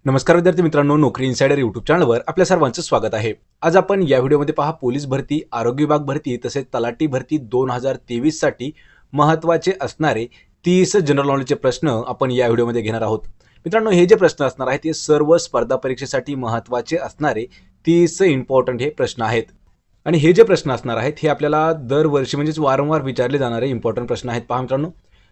नमस्कार विद्यार्थी मित्रांनो, नोकरी इनसाइडर यूट्यूब चॅनलवर आपल्या सर्वांचं स्वागत आहे। आज आपण या व्हिडिओमध्ये पहा पोलीस भरती, आरोग्य विभाग भरती तसेच तलाठी भरती 2023 साठी महत्त्वाचे असणारे 30 जनरल नॉलेजचे प्रश्न आपण या व्हिडिओमध्ये घेणार आहोत। मित्रांनो, हे जे प्रश्न असणार आहेत ते सर्व स्पर्धा परीक्षेसाठी महत्त्वाचे असणारे 30 इम्पॉर्टंट हे प्रश्न आहेत। आणि हे जे प्रश्न असणार आहेत हे आपल्याला दरवर्षी म्हणजे वारंवार विचारले जाणारे इम्पॉर्टंट प्रश्न आहेत। पहा मित्रांनो,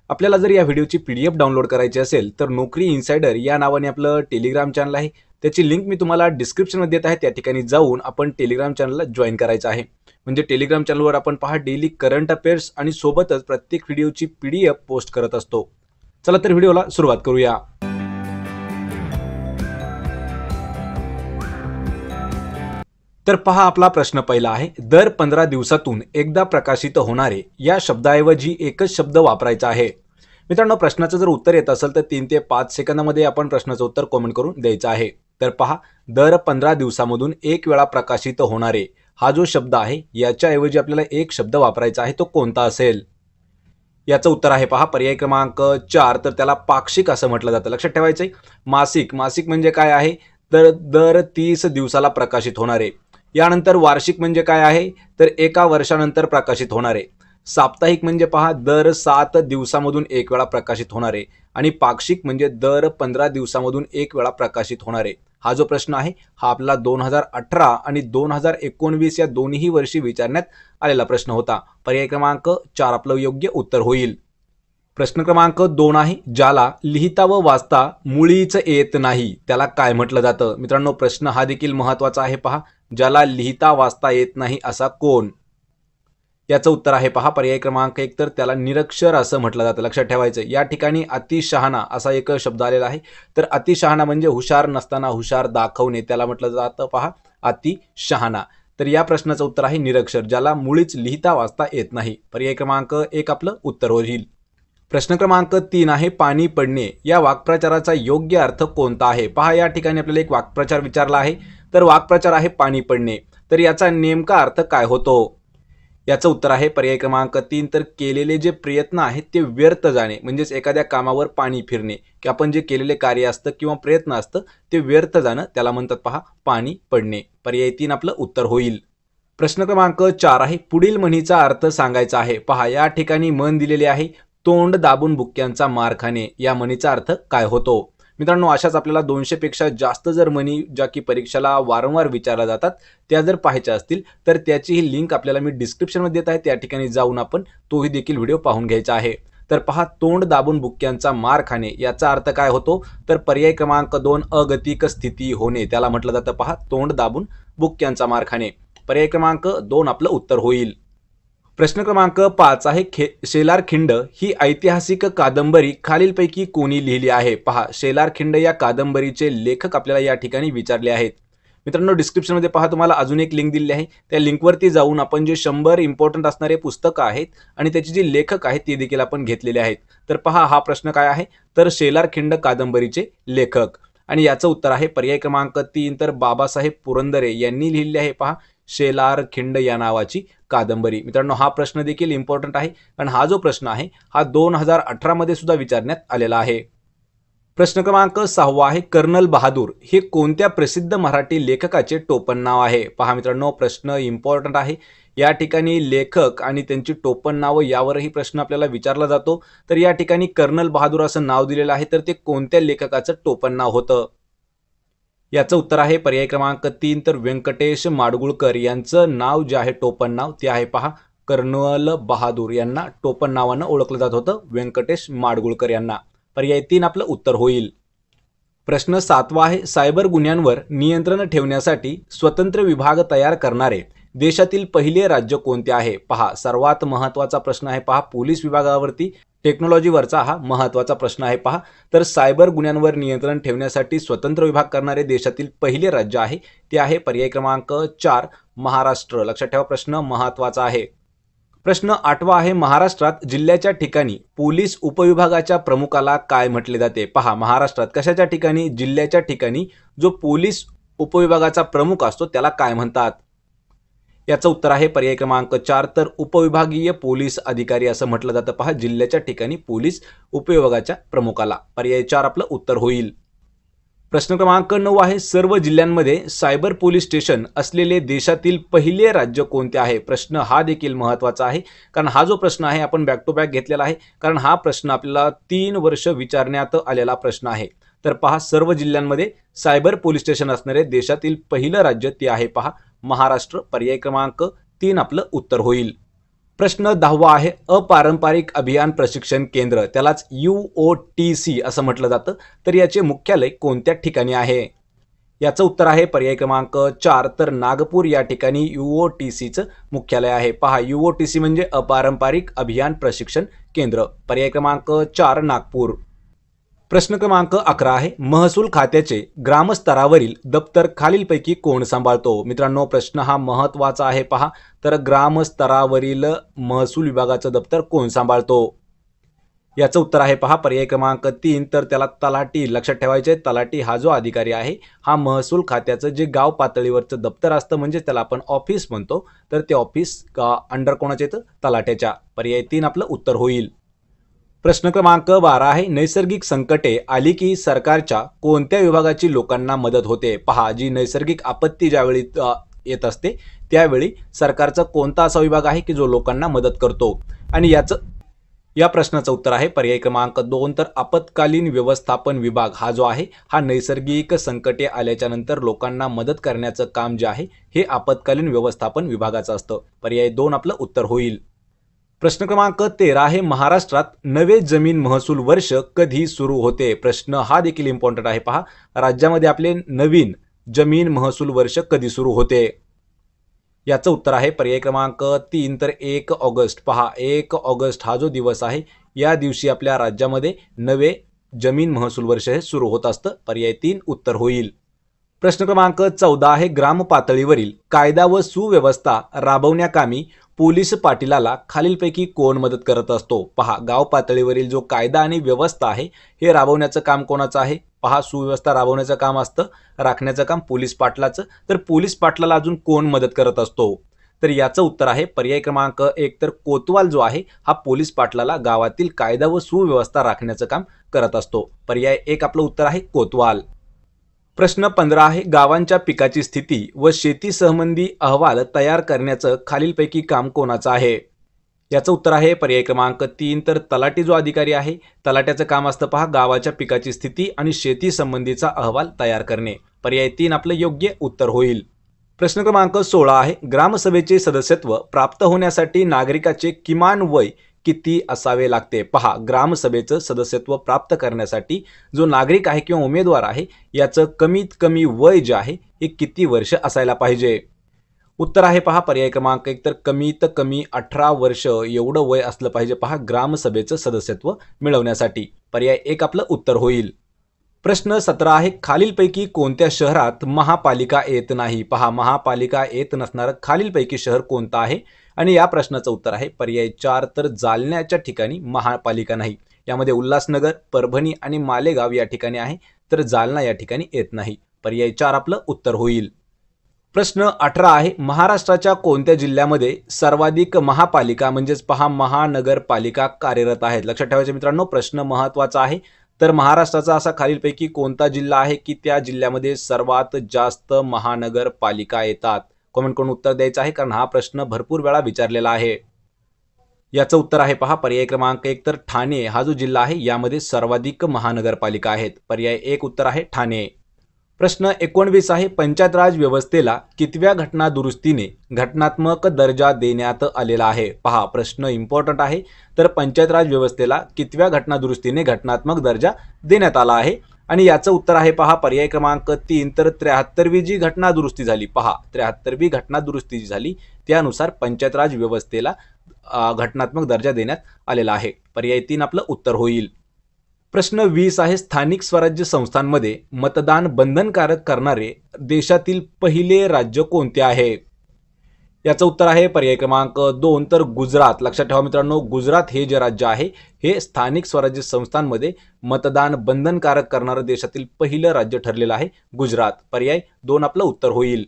आपल्याला जर या व्हिडिओची पीडीएफ डाउनलोड करायची असेल तर नोकरी इनसाइडर या नावाने आपलं टेलिग्राम चॅनल आहे, त्याची लिंक मी तुम्हाला डिस्क्रिप्शनमध्ये देत आहे। त्या ठिकाणी जाऊन आपण टेलिग्राम चॅनलला जॉईन करायचं आहे। म्हणजे टेलिग्राम चॅनलवर आपण पहा डेली करंट अफेअर्स आणि सोबतच प्रत्येक व्हिडिओची पीडीएफ पोस्ट करत असतो। चला तर व्हिडिओला सुरुवात करूया। तर पहा, आपला प्रश्न पहिला आहे, दर 15 दिवसातून एकदा प्रकाशित होणारे या शब्दाऐवजी एकच शब्द वापरायचा आहे। मित्रांनो, प्रश्नाचं जर उत्तर येत असेल तर 3 ते 5 सेकंदामध्ये आपण प्रश्नाचं उत्तर कमेंट करून द्यायचं आहे। तर पहा, दर 15 दिवसामधून एक वेळा प्रकाशित होणारे हा जो शब्द आहे याच्याऐवजी आपल्याला एक शब्द वापरायचा आहे, तो कोणता असेल? याचं उत्तर आहे पहा पर्याय क्रमांक 4, तर त्याला पाक्षिक असं म्हटलं जातं। लक्षात ठेवायचं आहे, मासिक मासिक म्हणजे काय आहे, तर दर 30 दिवसाला प्रकाशित होणारे। यानंतर वार्षिक म्हणजे काय आहे, तर एका वर्षानंतर प्रकाशित होणारे। साप्ताहिक म्हणजे पहा दर 7 दिवसामधून एक वेळा प्रकाशित होणारे। आणि पाक्षिक म्हणजे दर 15 दिवसामधून एक वेळा प्रकाशित होणारे। हा जो प्रश्न आहे हा आपला 2018 आणि 2019 या दोन्ही वर्षी विचारण्यात आलेला प्रश्न होता। पर्याय क्रमांक 4 आपलं योग्य उत्तर होईल। प्रश्न क्रमांक 2 आहे, ज्याला लिहिता व वाचता मुळीच येत नाही त्याला काय म्हटलं जातं? मित्रांनो, प्रश्न हा देखील महत्त्वाचा आहे। पहा, ज्याला लिहिता वाचता येत नाही असा कोण? याचं उत्तर आहे पहा पर्याय क्रमांक 1, तर त्याला निरक्षर असं म्हटलं जातं। लक्षात ठेवायचं, या ठिकाणी अतिशहाणा असा एक शब्द आलेला आहे। तर अतिशहाणा म्हणजे हुशार नसताना हुशार दाखवणे, त्याला म्हटलं जातं पहा अतिशहाणा। तर या प्रश्नाचं उत्तर आहे निरक्षर, ज्याला मुळीच लिहिता वाचता येत नाही। पर्याय क्रमांक 1 आपलं उत्तर होईल। प्रश्न क्रमांक 3 आहे, पाणी पडणे या वाक्प्रचाराचा योग्य अर्थ कोणता आहे? पहा, या ठिकाणी आपल्याला एक वाक्प्रचार विचारला आहे, तर वाक्प्रचार आहे पाणी पडणे। तर याचा नेमका अर्थ काय होतो? याचं उत्तर आहे पर्याय क्रमांक 3, तर केलेले जे प्रयत्न आहेत ते व्यर्थ जाणे, म्हणजेच एखाद्या कामावर पाणी फिरणे, की आपण जे केलेले कार्य असतं किंवा प्रयत्न असतं ते व्यर्थ जाणं, त्याला म्हणतात पहा पाणी पडणे। पर्याय 3 आपलं उत्तर होईल। प्रश्न क्रमांक 4 आहे, पुढील म्हणीचा अर्थ सांगायचा आहे। पहा, या ठिकाणी म्हण दिलेली आहे, तोंड दाबून बुक्क्यांचा मार खाणे। या म्हणीचा अर्थ काय होतो? मित्रांनो, अशाच आपल्याला 200 पेक्षा जास्त जर म्हणी ज्या की परीक्षेला वारंवार विचारल्या जातात त्या जर पाहायच्या असतील तर त्याची ही लिंक आपल्याला मी डिस्क्रिप्शनमध्ये देत आहे, त्या ठिकाणी जाऊन आपण तोही देखील व्हिडिओ पाहून घ्यायचा आहे। तर पहा, तोंड दाबून बुक्क्यांचा मार खाणे याचा अर्थ काय होतो? तर पर्याय क्रमांक 2 अगतिक स्थिती होणे, त्याला म्हटलं जातं पहा तोंड दाबून बुक्क्यांचा मार खाणे। पर्याय क्रमांक 2 आपलं उत्तर होईल। प्रश्न क्रमांक 5 आहे, शेलारखिंड ही ऐतिहासिक कादंबरी खालीलपैकी कोणी लिहिली आहे? पहा, शेलारखिंड या कादंबरीचे लेखक आपल्याला या ठिकाणी विचारले आहेत। मित्रांनो, डिस्क्रिप्शनमध्ये पहा तुम्हाला अजून एक लिंक दिलेली आहे, त्या लिंकवरती जाऊन आपण जे 100 इम्पॉर्टंट असणारे पुस्तकं आहेत आणि त्याची जी लेखक आहेत ते देखील आपण घेतलेले आहेत। तर पहा, हा प्रश्न काय आहे, तर शेलारखिंड कादंबरीचे लेखक, आणि याचं उत्तर आहे पर्याय क्रमांक 3, तर बाबासाहेब पुरंदरे यांनी लिहिलेले आहे पहा शेलारखिंड या नावाची कादंबरी। मित्रांनो, हा प्रश्न देखील इम्पॉर्टंट आहे आणि हा जो प्रश्न आहे हा 2018 मध्ये सुद्धा विचारण्यात आलेला आहे। प्रश्न क्रमांक 6 आहे, कर्नल बहादूर हे कोणत्या प्रसिद्ध मराठी लेखकाचे टोपण नाव आहे? पहा मित्रांनो, प्रश्न इम्पॉर्टंट आहे। या ठिकाणी लेखक आणि त्यांची टोपण नाव यावरही प्रश्न आपल्याला विचारला जातो। तर या ठिकाणी कर्नल बहादूर असं नाव दिलेलं आहे, तर ते कोणत्या लेखकाचं टोपण नाव होतं? याचं उत्तर आहे पर्याय क्रमांक 3, तर व्यंकटेश माडगुळकर यांचं नाव जे आहे टोपण नाव ते आहे पहा कर्नल बहादूर। यांना टोपण नावानं ओळखलं जात होतं, व्यंकटेश माडगुळकर यांना। पर्याय 3 आपलं उत्तर होईल। प्रश्न 7 आहे, सायबर गुन्ह्यांवर नियंत्रण ठेवण्यासाठी स्वतंत्र विभाग तयार करणारे देशातील पहिले राज्य कोणते आहे? पहा, सर्वात महत्त्वाचा प्रश्न आहे पहा पोलीस विभागावरती टेक्नॉलॉजीवरचा हा महत्त्वाचा प्रश्न आहे पहा। तर सायबर गुन्ह्यांवर नियंत्रण ठेवण्यासाठी स्वतंत्र विभाग करणारे देशातील पहिले राज्य आहे ते आहे पर्याय क्रमांक 4 महाराष्ट्र। लक्षात ठेवा, प्रश्न महत्त्वाचा आहे। प्रश्न 8 आहे, महाराष्ट्रात जिल्ह्याच्या ठिकाणी पोलीस उपविभागाच्या प्रमुखाला काय म्हटले जाते? पहा, महाराष्ट्रात कशाच्या ठिकाणी? जिल्ह्याच्या ठिकाणी जो पोलीस उपविभागाचा प्रमुख असतो त्याला काय म्हणतात? याचं उत्तर आहे पर्याय क्रमांक 4, तर उपविभागीय पोलीस अधिकारी असं म्हटलं जातं पहा जिल्ह्याच्या ठिकाणी पोलीस उपविभागाच्या प्रमुखाला। पर्याय 4 आपलं उत्तर होईल। प्रश्न क्रमांक 9 आहे, सर्व जिल्ह्यांमध्ये सायबर पोलीस स्टेशन असलेले देशातील पहिले राज्य कोणते आहे? प्रश्न हा देखील महत्त्वाचा आहे, कारण हा जो प्रश्न आहे आपण बॅक टू बॅक घेतलेला आहे, कारण हा प्रश्न आपल्याला 3 वर्ष विचारण्यात आलेला प्रश्न आहे. तर पहा, सर्व जिल्ह्यांमध्ये सायबर पोलीस स्टेशन असणारे देशातील पहिलं राज्य ते आहे पहा महाराष्ट्र. पर्याय क्रमांक 3 आपलं उत्तर होईल. प्रश्न 10वा आहे, अपारंपरिक अभियान प्रशिक्षण केंद्र, त्यालाच UOTC असं म्हटलं जातं, तर याचे मुख्यालय कोणत्या ठिकाणी आहे? याचं उत्तर आहे पर्याय क्रमांक 4, तर नागपूर या ठिकाणी UOTCचं मुख्यालय आहे. पहा, UOTC म्हणजे अपारंपरिक अभियान प्रशिक्षण केंद्र. पर्याय क्रमांक 4 नागपूर. प्रश्न क्रमांक 11 आहे, महसूल खात्याचे ग्रामस्तरावरील दप्तर खालीलपैकी कोण सांभाळतो? मित्रांनो, प्रश्न हा महत्त्वाचा आहे पहा. तर ग्रामस्तरावरील महसूल विभागाचं दप्तर कोण सांभाळतो? याचं उत्तर आहे पहा पर्याय क्रमांक 3, तर त्याला तलाठी. लक्षात ठेवायचे, तलाठी हा जो अधिकारी आहे हा महसूल खात्याचं जे गाव पातळीवरचं दप्तर असतं म्हणजे त्याला आपण ऑफिस म्हणतो, तर ते ऑफिस अंडर कोणाच्या येतं? तलाट्याच्या. पर्याय 3 आपलं उत्तर होईल. प्रश्न क्रमांक 12 आहे, नैसर्गिक संकटे आली की सरकारच्या कोणत्या विभागाची लोकांना मदत होते? पहा, जी नैसर्गिक आपत्ती ज्यावेळी येत असते त्यावेळी सरकारचा कोणता असा विभाग आहे की जो लोकांना मदत करतो? आणि या प्रश्नाचं उत्तर आहे पर्याय क्रमांक 2, तर आपत्कालीन व्यवस्थापन विभाग हा जो आहे हा नैसर्गिक संकटे आल्याच्या नंतर लोकांना मदत करण्याचं काम जे आहे हे आपत्कालीन व्यवस्थापन विभागाचं असतं. पर्याय 2 आपलं उत्तर होईल. प्रश्न क्रमांक 13 आहे, महाराष्ट्रात नवे जमीन महसूल वर्ष कधी सुरू होते? प्रश्न हा देखील इम्पॉर्टंट आहे पहा, राज्यामध्ये आपले नवीन जमीन महसूल वर्ष कधी सुरू होते? याचं उत्तर आहे पर्याय क्रमांक 3, तर 1 ऑगस्ट. पहा, 1 ऑगस्ट हा जो दिवस आहे या दिवशी आपल्या राज्यामध्ये नवे जमीन महसूल वर्ष हे सुरू होत असतं. पर्याय 3 उत्तर होईल. प्रश्न क्रमांक 14 आहे, ग्राम पातळीवरील कायदा व सुव्यवस्था राबवण्याकामी पोलीस पाटीलाला खालीलपैकी कोण मदत करत असतो? पहा, गाव पातळीवरील जो कायदा आणि व्यवस्था आहे हे राबवण्याचं काम कोणाचं आहे? पहा, सुव्यवस्था राबवण्याचं काम असतं, राखण्याचं काम पोलीस पाटलाचं. तर पोलीस पाटलाला अजून कोण मदत करत असतो? तर याचं उत्तर आहे पर्याय क्रमांक 1, तर कोतवाल जो आहे हा पोलीस पाटलाला गावातील कायदा व सुव्यवस्था राखण्याचं काम करत असतो. पर्याय 1 आपलं उत्तर आहे कोतवाल. प्रश्न 15 आहे, गावांच्या पिकाची स्थिती व शेती संबंधी अहवाल तयार करण्याचं खालीलपैकी काम कोणाचं आहे? याचं उत्तर आहे पर्याय क्रमांक 3, तर तलाठी जो अधिकारी आहे तलाट्याचं काम असतं पहा गावाच्या पिकाची स्थिती आणि शेती संबंधीचा अहवाल तयार करणे. पर्याय 3 आपलं योग्य उत्तर होईल. प्रश्न क्रमांक 16 आहे, ग्रामसभेचे सदस्यत्व प्राप्त होण्यासाठी नागरिकाचे किमान वय किती असावे लागते? पहा, ग्रामसभेचं सदस्यत्व प्राप्त करण्यासाठी जो नागरिक आहे किंवा उमेदवार आहे याचं कमीत कमी वय जे आहे हे किती वर्ष असायला पाहिजे? उत्तर आहे पहा पर्याय क्रमांक 1, तर कमीत कमी 18 वर्ष एवढं वय असलं पाहिजे पहा ग्रामसभेचं सदस्यत्व मिळवण्यासाठी. पर्याय 1 आपलं उत्तर होईल. प्रश्न 17 आहे, खालीलपैकी कोणत्या शहरात महापालिका येत नाही? पहा, महापालिका येत नसणारं खालीलपैकी शहर कोणतं आहे? आणि या प्रश्नाचं उत्तर आहे पर्याय 4, तर जालन्याच्या ठिकाणी महापालिका नाही. यामध्ये उल्हासनगर, परभणी आणि मालेगाव या ठिकाणी आहे, तर जालना या ठिकाणी येत नाही. पर्याय 4 आपलं उत्तर होईल. प्रश्न 18 आहे, महाराष्ट्राच्या कोणत्या जिल्ह्यामध्ये सर्वाधिक महापालिका म्हणजेच पहा महानगरपालिका कार्यरत आहेत? लक्षात ठेवायचे मित्रांनो, प्रश्न महत्त्वाचा आहे. तर महाराष्ट्राचा असा खालीलपैकी कोणता जिल्हा आहे की त्या जिल्ह्यामध्ये सर्वात जास्त महानगरपालिका येतात? कमेंट करून उत्तर द्यायचं आहे, कारण हा प्रश्न भरपूर वेळा विचारलेला आहे. याचं उत्तर आहे पहा पर्याय क्रमांक 1, तर ठाणे हा जो जिल्हा आहे यामध्ये सर्वाधिक महानगरपालिका आहेत. पर्याय 1 उत्तर आहे ठाणे. प्रश्न 19 आहे, पंचायत राज व्यवस्थेला कितव्या घटना दुरुस्तीने घटनात्मक दर्जा देण्यात आलेला आहे? पहा, प्रश्न इम्पॉर्टंट आहे. तर पंचायत राज व्यवस्थेला कितव्या घटना दुरुस्तीने घटनात्मक दर्जा देण्यात आला आहे? आणि याचं उत्तर आहे पहा पर्याय क्रमांक 3, तर 73वी जी घटना दुरुस्ती झाली. पहा, 73वी घटना दुरुस्ती जी झाली त्यानुसार पंचायत राज व्यवस्थेला घटनात्मक दर्जा देण्यात आलेला आहे. पर्याय 3 आपलं उत्तर होईल. प्रश्न 20 आहे, स्थानिक स्वराज्य संस्थांमध्ये मतदान बंधनकारक करणारे देशातील पहिले राज्य कोणते आहे? याचं उत्तर आहे पर्याय क्रमांक 2, तर गुजरात. लक्षात ठेवा मित्रांनो, गुजरात हे जे राज्य आहे हे स्थानिक स्वराज्य संस्थांमध्ये मतदान बंधनकारक करणारं देशातील पहिलं राज्य ठरलेलं आहे गुजरात. पर्याय 2 आपलं उत्तर होईल.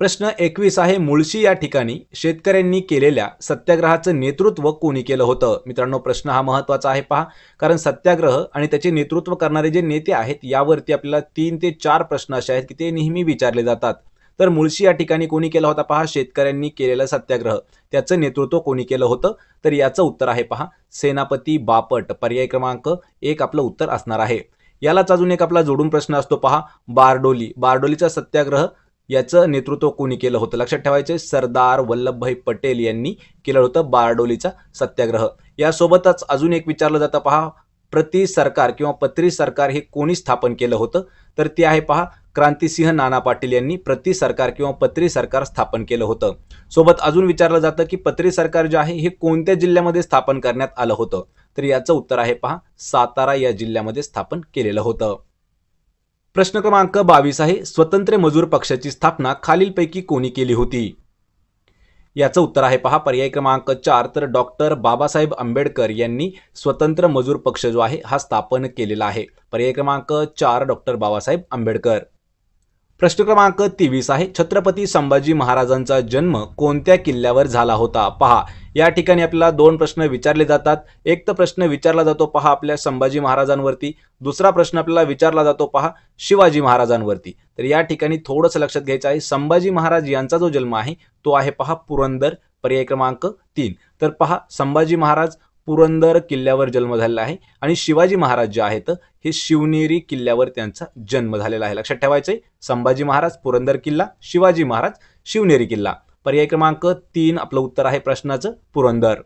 प्रश्न 21 आहे, मुळशी या ठिकाणी शेतकऱ्यांनी केलेल्या सत्याग्रहाचं नेतृत्व कोणी केलं होतं? मित्रांनो, प्रश्न हा महत्त्वाचा आहे पहा, कारण सत्याग्रह आणि त्याचे नेतृत्व करणारे जे नेते आहेत यावरती आपल्याला 3 ते 4 प्रश्न असे आहेत की ते नेहमी विचारले जातात. तर मुळशी या ठिकाणी कोणी केला होता पहा, शेतकऱ्यांनी केलेला सत्याग्रह, त्याचं नेतृत्व कोणी केलं होतं? तर याचं उत्तर आहे पहा, सेनापती बापट. पर्याय क्रमांक 1 आपलं उत्तर असणार आहे. यालाच अजून एक आपला जोडून प्रश्न असतो पहा, बारडोलीचा सत्याग्रह याचं नेतृत्व कोणी केलं होतं? लक्षात ठेवायचे, सरदार वल्लभभाई पटेल यांनी केलं होतं बारडोलीचा सत्याग्रह. यासोबतच अजून एक विचारलं जातं पहा, प्रति सरकार किंवा पत्री सरकार हे कोणी स्थापन केलं होतं? तर ते आहे पहा, क्रांतिसिंह नाना पाटील यांनी प्रति सरकार किंवा पत्री सरकार स्थापन केलं होतं. सोबत अजून विचारलं जातं की पत्री सरकार जे आहे हे कोणत्या जिल्ह्यामध्ये स्थापन करण्यात आलं होतं? तर याचं उत्तर आहे पहा, सातारा या जिल्ह्यामध्ये स्थापन केलेलं होतं. प्रश्न क्रमांक 22 आहे, स्वतंत्र मजूर पक्षाची स्थापना खालीलपैकी कोणी केली होती? याचं उत्तर आहे पहा, पर्याय क्रमांक 4 तर डॉक्टर बाबासाहेब आंबेडकर यांनी स्वतंत्र मजूर पक्ष जो आहे हा स्थापन केलेला आहे. पर्याय क्रमांक 4 डॉक्टर बाबासाहेब आंबेडकर. प्रश्न क्रमांक 23 आहे, छत्रपती संभाजी महाराजांचा जन्म कोणत्या किल्ल्यावर झाला होता? पहा, या ठिकाणी आपल्याला 2 प्रश्न विचारले जातात. एक तर प्रश्न विचारला जातो पहा आपल्या संभाजी महाराजांवरती, दुसरा प्रश्न आपल्याला विचारला जातो पहा शिवाजी महाराजांवरती. तर या ठिकाणी थोडंसं लक्षात घ्यायचं आहे, संभाजी महाराज यांचा जो जन्म आहे तो आहे पहा पुरंदर. पर्याय क्रमांक 3. तर पहा, संभाजी महाराज पुरंदर किल्ल्यावर जन्म झालेला आहे आणि शिवाजी महाराज जे आहेत हे शिवनेरी किल्ल्यावर त्यांचा जन्म झालेला आहे. लक्षात ठेवायचे, संभाजी महाराज पुरंदर किल्ला, शिवाजी महाराज शिवनेरी किल्ला. पर्याय क्रमांक 3 आपलं उत्तर आहे प्रश्नाचं पुरंदर.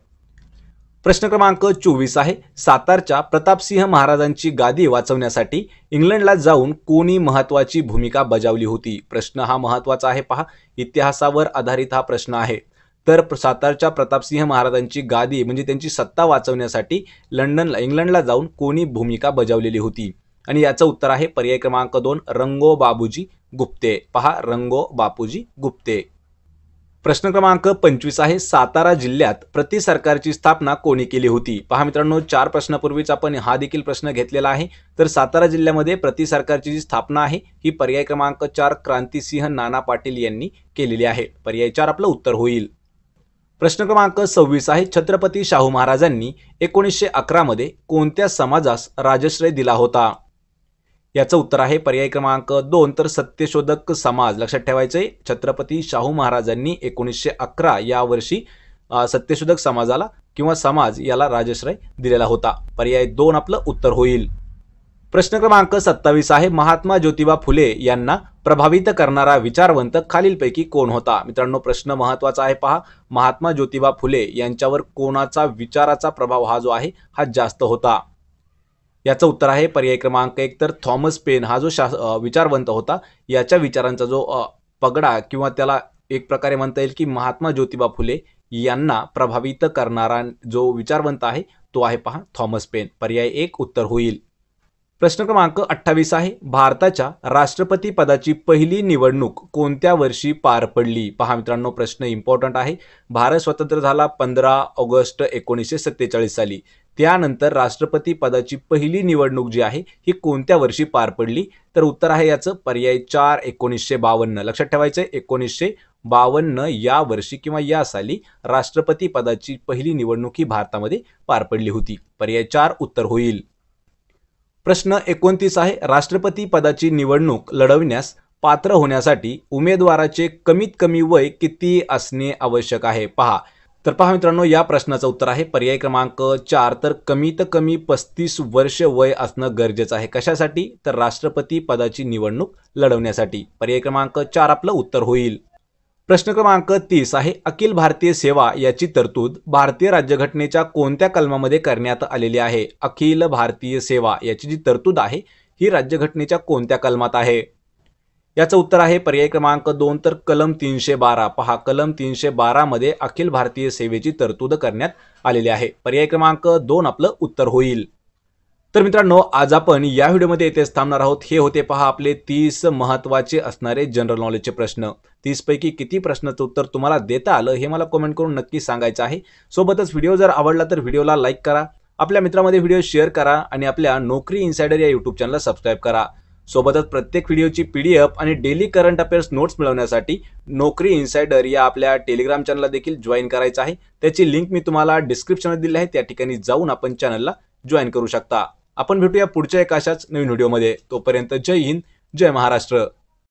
प्रश्न क्रमांक 24 आहे, सातारच्या प्रतापसिंह महाराजांची गादी वाचवण्यासाठी इंग्लंडला जाऊन कोणी महत्त्वाची भूमिका बजावली होती? प्रश्न हा महत्त्वाचा आहे पहा, इतिहासावर आधारित हा प्रश्न आहे. तर सातारच्या प्रतापसिंह महाराजांची गादी म्हणजे त्यांची सत्ता वाचवण्यासाठी इंग्लंडला जाऊन कोणी भूमिका बजावलेली होती? आणि याचं उत्तर आहे पर्याय क्रमांक 2 रंगो बापूजी गुप्ते. पहा, रंगो बापूजी गुप्ते. प्रश्न क्रमांक 25 आहे, सातारा जिल्ह्यात प्रति सरकारची स्थापना कोणी केली होती? पहा मित्रांनो, 4 प्रश्नापूर्वीच आपण हा देखील प्रश्न घेतलेला आहे. तर सातारा जिल्ह्यामध्ये प्रति सरकारची जी स्थापना आहे ही पर्याय क्रमांक 4 क्रांतिसिंह नाना पाटील यांनी केलेली आहे. पर्याय 4 आपलं उत्तर होईल. प्रश्न क्रमांक 26 आहे, छत्रपती शाहू महाराजांनी 1911 मध्ये कोणत्या समाजास राजश्रय दिला होता? याचं उत्तर आहे पर्याय क्रमांक 2 तर सत्यशोधक समाज. लक्षात ठेवायचे, छत्रपती शाहू महाराजांनी 1911 या वर्षी सत्यशोधक समाजाला किंवा समाज याला राजश्रय दिलेला होता. पर्याय 2 आपलं उत्तर होईल. प्रश्न क्रमांक 27 आहे, महात्मा ज्योतिबा फुले यांना प्रभावित करणारा विचारवंत खालीलपैकी कोण होता? मित्रांनो, प्रश्न महत्त्वाचा आहे पहा, महात्मा ज्योतिबा फुले यांच्यावर कोणाचा विचाराचा प्रभाव हा जो आहे हा जास्त होता? याचं उत्तर आहे पर्याय क्रमांक 1 तर थॉमस पेन हा जो विचारवंत होता याच्या विचारांचा जो पगडा किंवा त्याला एक प्रकारे म्हणता येईल की महात्मा ज्योतिबा फुले यांना प्रभावित करणारा जो विचारवंत आहे तो आहे पहा थॉमस पेन. पर्याय 1 उत्तर होईल. प्रश्न क्रमांक 28 आहे, भारताच्या राष्ट्रपती पदाची पहिली निवडणूक कोणत्या वर्षी पार पडली? पहा मित्रांनो, प्रश्न इम्पॉर्टंट आहे. भारत स्वतंत्र झाला 15 ऑगस्ट 1947 साली. त्यानंतर राष्ट्रपती पदाची पहिली निवडणूक जी आहे ही कोणत्या वर्षी पार पडली? तर उत्तर आहे याचं पर्याय 4 1952. लक्षात ठेवायचं, 1952 या वर्षी किंवा या साली राष्ट्रपती पदाची पहिली निवडणूक ही भारतामध्ये पार पडली होती. पर्याय 4 उत्तर होईल. प्रश्न 29 आहे, राष्ट्रपती पदाची निवडणूक लढवण्यास पात्र होण्यासाठी उमेदवाराचे कमीत कमी वय किती असणे आवश्यक आहे? पहा, तर पहा मित्रांनो, या प्रश्नाचं उत्तर आहे पर्याय क्रमांक 4 तर कमीत कमी 35 वर्ष वय असणं गरजेचं आहे. कशासाठी? तर राष्ट्रपती पदाची निवडणूक लढवण्यासाठी. पर्याय क्रमांक 4 आपलं उत्तर होईल. प्रश्न क्रमांक 30 आहे, अखिल भारतीय सेवा याची तरतूद भारतीय राज्यघटनेच्या कोणत्या कलमामध्ये करण्यात आलेली आहे? अखिल भारतीय सेवा याची जी तरतूद आहे ही राज्यघटनेच्या कोणत्या कलमात आहे? याचं उत्तर आहे पर्याय क्रमांक 2 तर कलम 312. पहा, कलम 312 मध्ये अखिल भारतीय सेवेची तरतूद करण्यात आलेली आहे. पर्याय क्रमांक 2 आपलं उत्तर होईल. तर मित्रांनो, आज आपण या व्हिडिओमध्ये इथेच थांबणार आहोत. हे होते पहा आपले 30 महत्त्वाचे असणारे जनरल नॉलेजचे प्रश्न. 30 पैकी किती प्रश्नाचं उत्तर तुम्हाला देता आलं हे मला कमेंट करून नक्की सांगायचं आहे. सोबतच व्हिडिओ जर आवडला तर व्हिडिओला लाईक करा, आपल्या मित्रांमध्ये व्हिडिओ शेअर करा आणि आपल्या नोकरी इनसाइडर या यूट्यूब चॅनलला सबस्क्राईब करा. सोबतच प्रत्येक व्हिडिओची PDF आणि डेली करंट अफेअर्स नोट्स मिळवण्यासाठी नोकरी इन्साइडर या आपल्या टेलिग्राम चॅनलला देखील जॉईन करायचं आहे। त्याची लिंक मी तुम्हाला डिस्क्रिप्शनमध्ये दिली आहे, त्या ठिकाणी जाऊन आपण चॅनलला जॉईन करू शकता। आपण भेटूया पुढच्या एक अशाच नवीन व्हिडिओमध्ये। तोपर्यंत जय हिंद, जय महाराष्ट्र।